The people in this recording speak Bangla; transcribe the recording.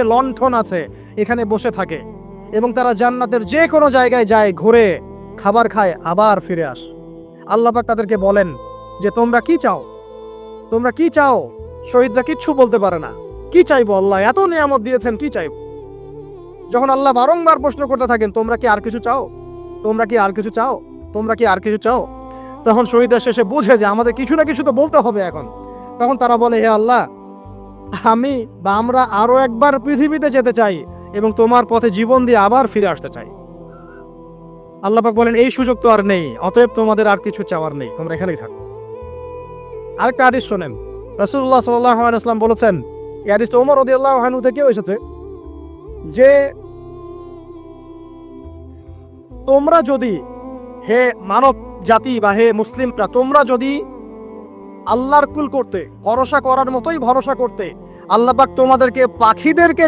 লণ্ঠন আছে এখানে বসে থাকে এবং তারা জান্নাতের যে কোনো জায়গায় যায়, ঘুরে খাবার খায়, আবার ফিরে আসে। আল্লাহ পাক তাদেরকে বলেন যে তোমরা কি চাও, তোমরা কি চাও? শহীদরা কিচ্ছু বলতে পারে না। কি চাইবো? আল্লাহ এত নিয়ামত দিয়েছেন, কি চাইবো? যখন আল্লাহ বারংবার প্রশ্ন করতে থাকেন তোমরা কি আর কিছু চাও, তোমরা কি আর কিছু চাও, তোমরা কি আর কিছু চাও, তখন শহীদরা শেষে বুঝে যে আমাদের কিছু না কিছু তো বলতে হবে এখন। তখন তারা বলে, হে আল্লাহ, আমরা আরো একবার পৃথিবীতে যেতে চাই এবং তোমার পথে জীবন দিয়ে আবার ফিরে আসতে চাই। আল্লাহ পাক বলেন এই সুযোগ তো আর নেই, অতএব তোমাদের আর কিছু চাওয়ার নেই, তোমরা এখানেই থাকো। আরেকটা হাদিস শোনেন, রাসূলুল্লাহ সাল্লাল্লাহু আলাইহি ওয়াসাল্লাম বলেছেন, এই হাদিসটা ওমর রাদিয়াল্লাহু আনহু থেকেও এসেছে, যে তোমরা যদি, হে মানব জাতি বা হে মুসলিমরা, তোমরা যদি আল্লাহর কুল করতে, ভরসা করার মতোই ভরসা করতে, আল্লাহ পাক তোমাদেরকে পাখিদেরকে